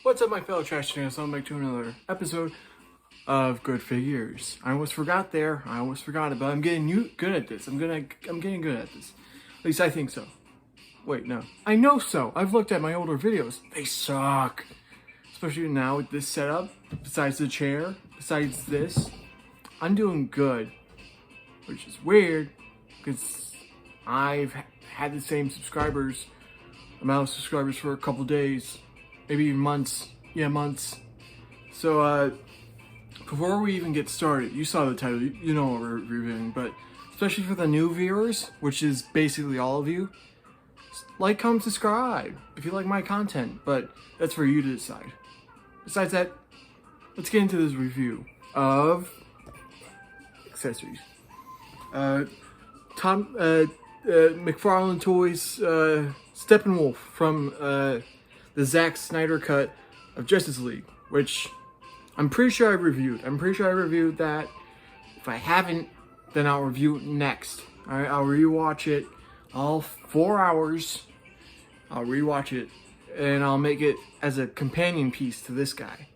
What's up, my fellow trash fans? Welcome back to another episode of Good Figures. I almost forgot it, but I'm getting good at this. I'm getting good at this. At least I think so. Wait, no. I know so. I've looked at my older videos. They suck. Especially now with this setup. Besides the chair, besides this, I'm doing good. Which is weird, because I've had the same amount of subscribers for a couple days. Maybe even months. Yeah, months. So, before we even get started, you saw the title, you know what we're reviewing, but especially for the new viewers, which is basically all of you, like, comment, subscribe if you like my content, but that's for you to decide. Besides that, let's get into this review of accessories. Mcfarlane Toys Steppenwolf from the Zack Snyder cut of Justice League, which I'm pretty sure I reviewed. That. If I haven't, then I'll review it next. Alright, I'll rewatch it all 4 hours. I'll rewatch it and I'll make it as a companion piece to this guy.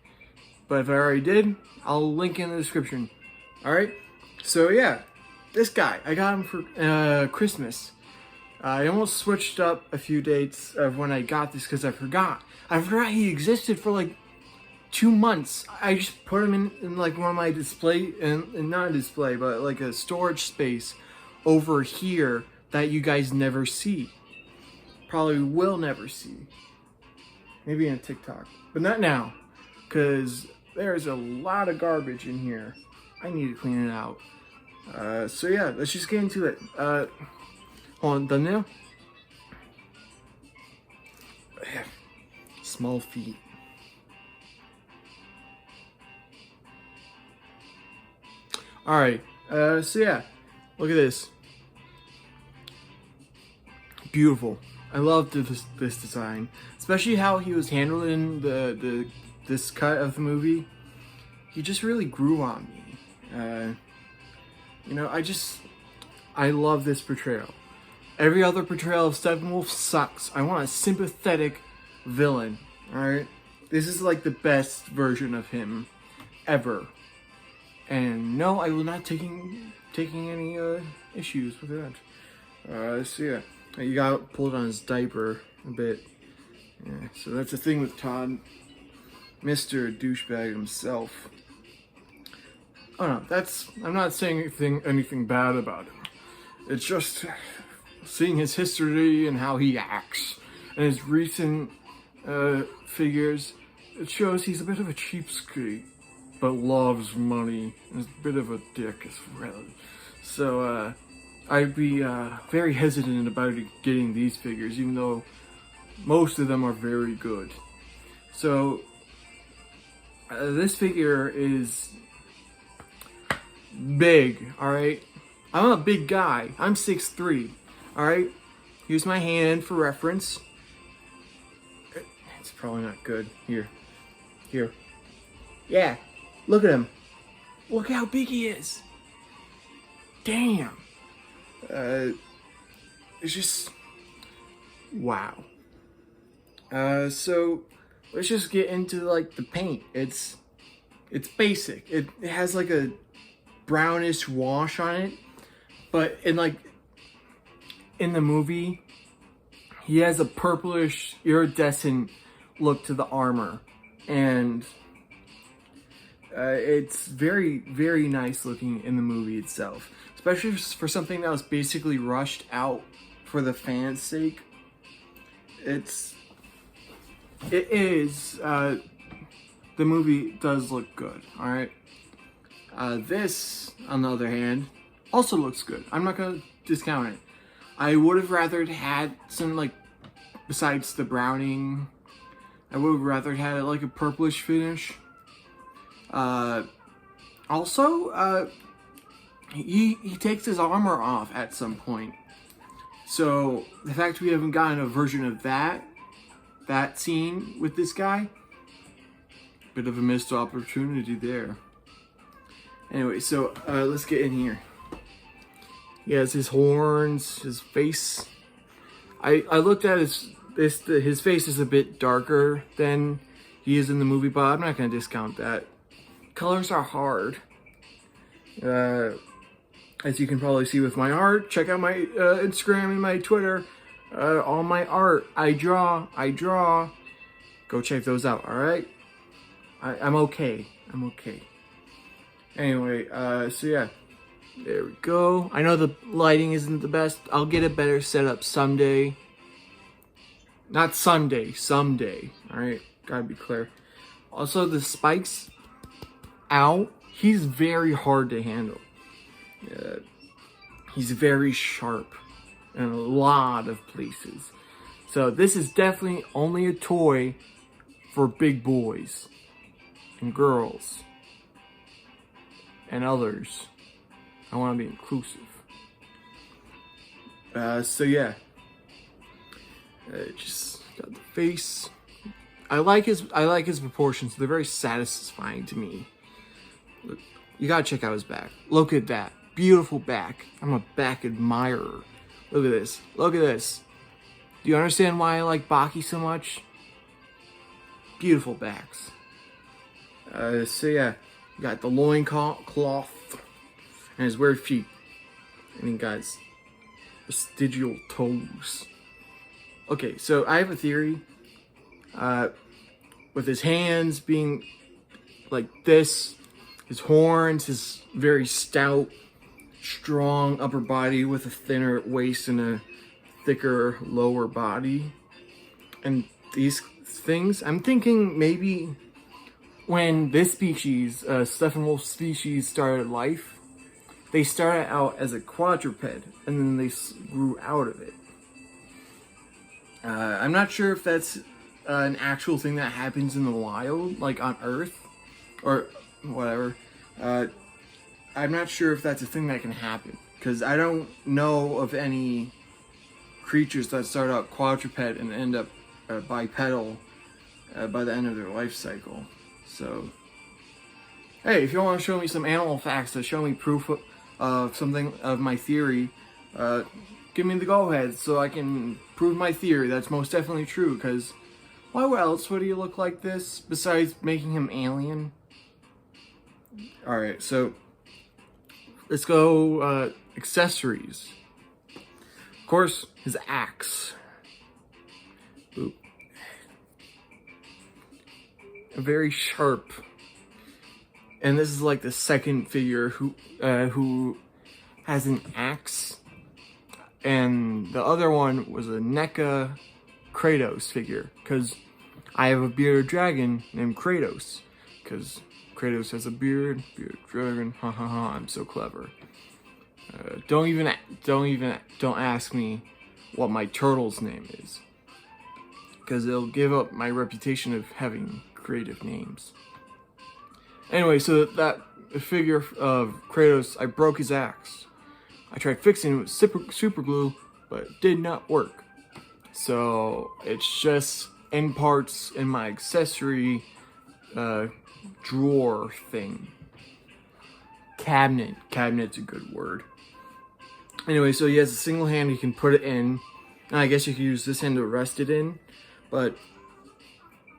But if I already did, I'll link in the description. Alright? So yeah, this guy, I got him for Christmas. I almost switched up a few dates of when I got this because I forgot. He existed for like 2 months. I just put him in like one of my display, and not a display, but like a storage space over here that you guys never see. Probably will never see. Maybe in a TikTok, but not now, because there's a lot of garbage in here. I need to clean it out. So yeah, let's just get into it. Hold on, done now? Small feet. Alright, so yeah, look at this. Beautiful. I love this design. Especially how he was handled in this cut of the movie. He just really grew on me. You know, I love this portrayal. Every other portrayal of Steppenwolf sucks. I want a sympathetic villain, alright? This is like the best version of him ever. And no, I will not taking any issues with that. So yeah, you got pulled on his diaper a bit. Yeah, so that's the thing with Todd. Mr. Douchebag himself. Oh no, I'm not saying anything bad about him. It's just seeing his history and how he acts and his recent figures, it shows he's a bit of a cheapskate, but loves money and is a bit of a dick as well. So I'd be very hesitant about getting these figures, even though most of them are very good. So this figure is big, alright? I'm a big guy. I'm 6'3", alright? Use my hand for reference. It's probably not good. Here. Yeah. Look at him. Look how big he is. Damn. It's just... wow. So, let's just get into, like, the paint. It's basic. It has, like, a brownish wash on it. But in the movie, he has a purplish, iridescent look to the armor. And it's very, very nice looking in the movie itself. Especially for something that was basically rushed out for the fans' sake. The movie does look good, alright? This, on the other hand, also looks good. I'm not gonna discount it. I would have rather had some, like, besides the browning, I would have rather had like a purplish finish. Also, he takes his armor off at some point. So the fact we haven't gotten a version of that scene with this guy, bit of a missed opportunity there. Anyway, so let's get in here. He has his horns, his face. I looked at his face is a bit darker than he is in the movie, but I'm not going to discount that. Colors are hard. As you can probably see with my art, check out my Instagram and my Twitter. All my art, I draw. Go check those out, alright? I'm okay. Anyway, so yeah. There we go. I know the lighting isn't the best. I'll get a better setup someday. Not Sunday, someday. Alright, gotta be clear. Also, the spikes out, he's very hard to handle. He's very sharp in a lot of places. So this is definitely only a toy for big boys and girls and others. I want to be inclusive. So yeah, just got the face. I like his proportions. They're very satisfying to me. Look, you gotta check out his back. Look at that beautiful back. I'm a back admirer. Look at this. Look at this. Do you understand why I like Baki so much? Beautiful backs. So yeah, you got the loin cloth and his weird feet, and he got his vestigial toes. Okay, so I have a theory. With his hands being like this, his horns, his very stout, strong upper body with a thinner waist and a thicker lower body. And these things, I'm thinking maybe when this species, Steppenwolf species, started life, they started out as a quadruped and then they grew out of it. I'm not sure if that's an actual thing that happens in the wild, like on Earth, or whatever. I'm not sure if that's a thing that can happen, because I don't know of any creatures that start out quadruped and end up bipedal by the end of their life cycle. So, hey, if you want to show me some animal facts to show me proof of something of my theory, give me the go-ahead so I can prove my theory. That's most definitely true, because why else would he look like this besides making him alien? Alright, so let's go accessories. Of course, his axe. Oop. Very sharp. And this is like the second figure who has an axe. And the other one was a NECA Kratos figure, because I have a bearded dragon named Kratos, because Kratos has a bearded dragon. Ha ha ha! I'm so clever. Don't ask me what my turtle's name is, because it'll give up my reputation of having creative names. Anyway, so that figure of Kratos, I broke his axe. I tried fixing it with super glue, but it did not work. So it's just in parts in my accessory drawer thing. Cabinet's a good word. Anyway, so he has a single hand you can put it in. And I guess you could use this hand to rest it in. But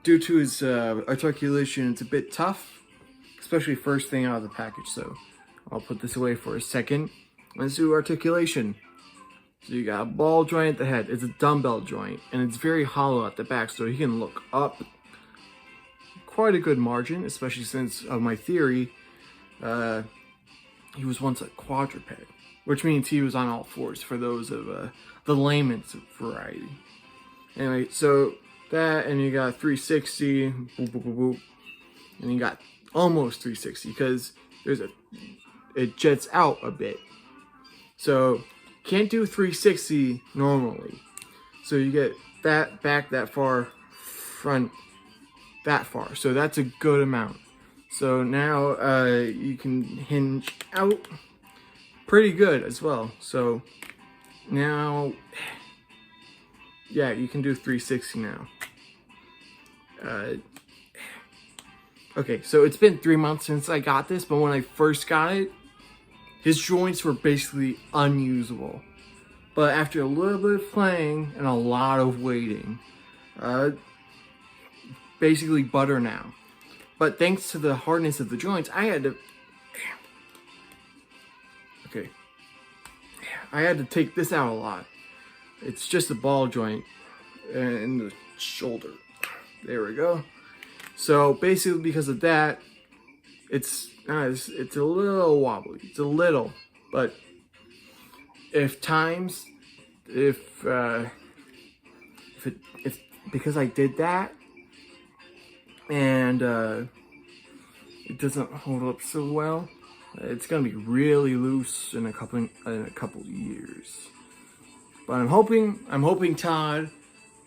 due to his articulation, it's a bit tough. Especially first thing out of the package. So I'll put this away for a second. Let's do articulation. So you got a ball joint at the head. It's a dumbbell joint, and it's very hollow at the back, so he can look up. Quite a good margin, especially since of my theory, he was once a quadruped, which means he was on all fours for those of the layman's variety. Anyway, so that, and you got 360, boop, boop, boop, boop, and you got almost 360 because it jets out a bit. So can't do 360 normally. So you get that back that far, front that far. So that's a good amount. So now you can hinge out pretty good as well. So now, yeah, you can do 360 now. Okay, so it's been 3 months since I got this, but when I first got it, his joints were basically unusable. But after a little bit of playing and a lot of waiting, basically butter now. But thanks to the hardness of the joints, I had to... Okay. I had to take this out a lot. It's just a ball joint in the shoulder. There we go. So basically because of that, it's a little wobbly. It's a little, but if because I did that and it doesn't hold up so well, it's gonna be really loose in a couple years. But I'm hoping Todd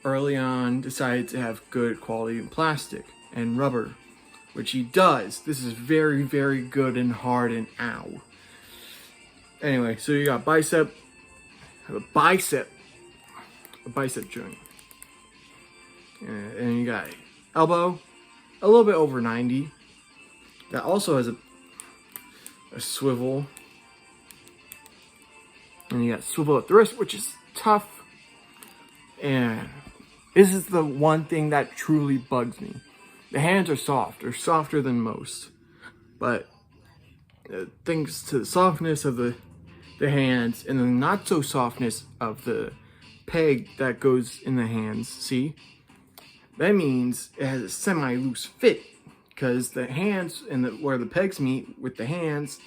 early on decided to have good quality in plastic and rubber, which he does. This is very, very good and hard and ow. Anyway, so you got a bicep joint. And you got elbow, a little bit over 90. That also has a swivel. And you got swivel at the wrist, which is tough. And this is the one thing that truly bugs me. The hands are soft. They're softer than most. But thanks to the softness of the hands and the not so softness of the peg that goes in the hands, see? That means it has a semi-loose fit. Because the hands and where the pegs meet with the hands,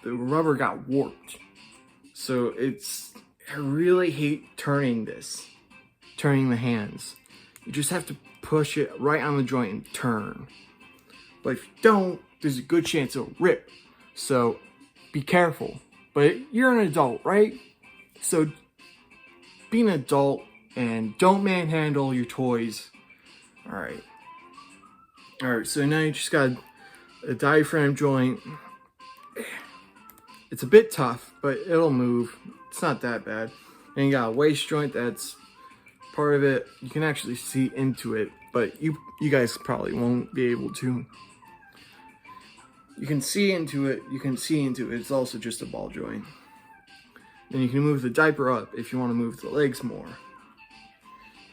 the rubber got warped. So I really hate turning the hands. You just have to push it right on the joint and turn. But if you don't, there's a good chance it'll rip. So be careful. But you're an adult, right? So be an adult and don't manhandle your toys. Alright, so now you just got a diaphragm joint. It's a bit tough, but it'll move. It's not that bad. And you got a waist joint that's part of it. You can actually see into it, but you guys probably won't be able to. You can see into it. It's also just a ball joint. Then you can move the diaper up if you want to move the legs more.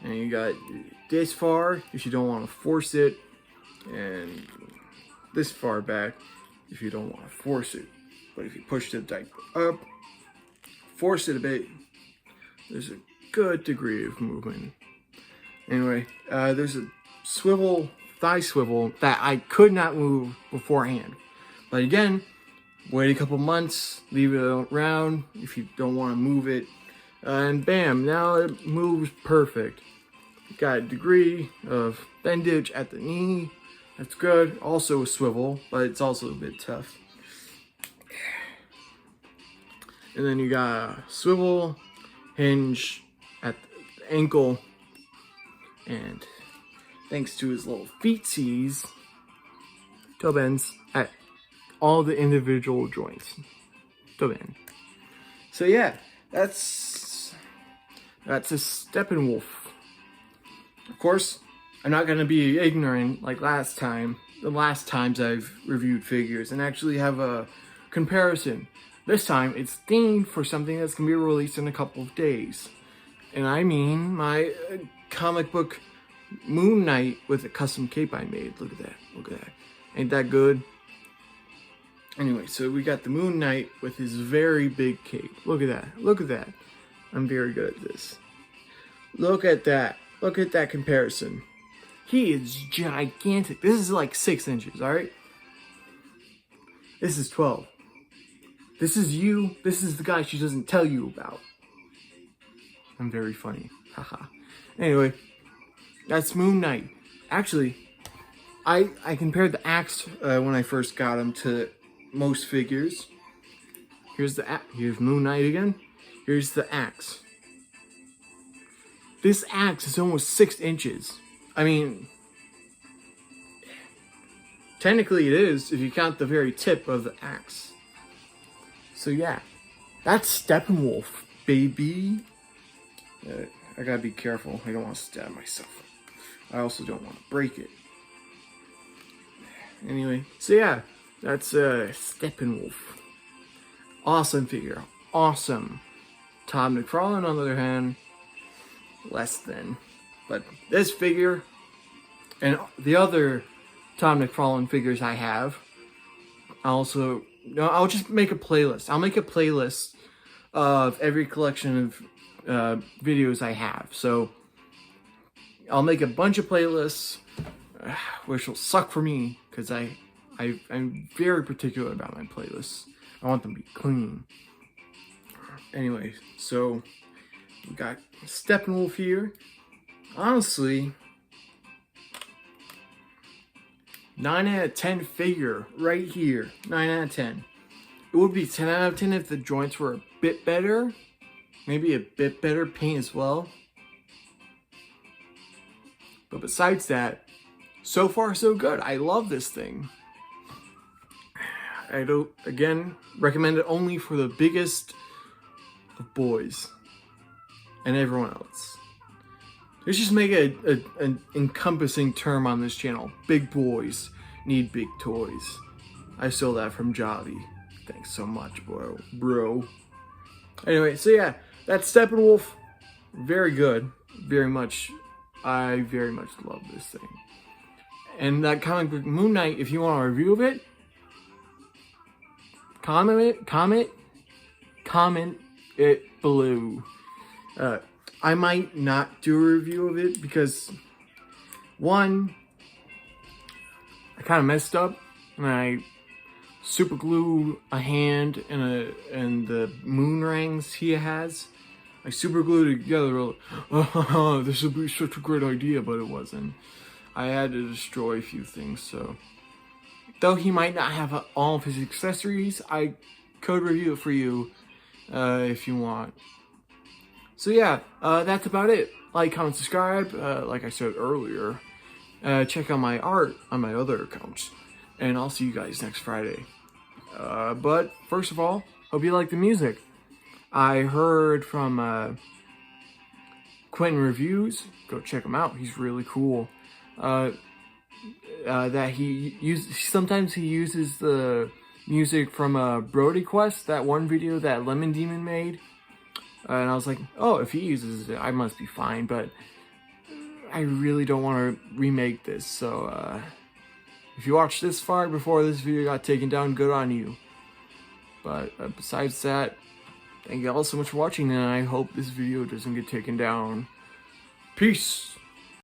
And you got this far if you don't want to force it, and this far back if you don't want to force it. But if you push the diaper up, force it a bit, there's a good degree of movement. Anyway, there's a thigh swivel that I could not move beforehand. But again, wait a couple months, leave it around if you don't want to move it, and bam, now it moves perfect. Got a degree of bendage at the knee. That's good. Also a swivel, but it's also a bit tough. And then you got a swivel hinge at the ankle. And thanks to his little feetsies, toe bends at all the individual joints. Toe bend. So yeah, that's a Steppenwolf. Of course, I'm not going to be ignorant like last time, the last times I've reviewed figures, and actually have a comparison. This time, it's themed for something that's going to be released in a couple of days. And I mean my comic book Moon Knight with a custom cape I made. Look at that. Ain't that good? Anyway, so we got the Moon Knight with his very big cape. Look at that. I'm very good at this. Look at that comparison. He is gigantic. This is like 6 inches, alright? This is 12. This is you. This is the guy she doesn't tell you about. I'm very funny. Haha. Anyway, that's Moon Knight. Actually, I compared the axe when I first got him to most figures. Here's Moon Knight again. Here's the axe. This axe is almost 6 inches. I mean, technically it is if you count the very tip of the axe. So yeah, that's Steppenwolf, baby. I gotta be careful. I don't want to stab myself. I also don't want to break it. Anyway, so yeah, that's Steppenwolf. Awesome figure. Awesome. Todd McFarlane, on the other hand, less than. But this figure, and the other Todd McFarlane figures I have. I'll just make a playlist. I'll make a playlist of every collection of videos I have. So I'll make a bunch of playlists, which will suck for me because I'm very particular about my playlists. I want them to be clean. Anyway, so we got Steppenwolf here. Honestly, 9 out of 10 figure right here. 9 out of 10. It would be 10 out of 10 if the joints were a bit better. Maybe a bit better paint as well. But besides that, so far so good. I love this thing. I don't, again, recommend it only for the biggest of boys and everyone else. Let's just make an encompassing term on this channel. Big boys need big toys. I stole that from Javi. Thanks so much, bro. Anyway, so yeah, that's Steppenwolf. Very good. Very much. I very much love this thing. And that comic book Moon Knight, if you want a review of it, comment it below. I might not do a review of it because, one, I kind of messed up and I super glued a hand and the moon rings he has. I super glued it together. Oh, this would be such a great idea, but it wasn't. I had to destroy a few things, so. Though he might not have all of his accessories, I could review it for you if you want. So yeah, that's about it. Like, comment, subscribe. Like I said earlier, check out my art on my other accounts. And I'll see you guys next Friday. But first of all, hope you like the music. I heard from Quentin Reviews. Go check him out. He's really cool. That sometimes he uses the music from Brody Quest, that one video that Lemon Demon made. And I was like, oh, if he uses it, I must be fine. But I really don't want to remake this. So if you watched this far before this video got taken down, good on you. But besides that, thank you all so much for watching, and I hope this video doesn't get taken down. Peace!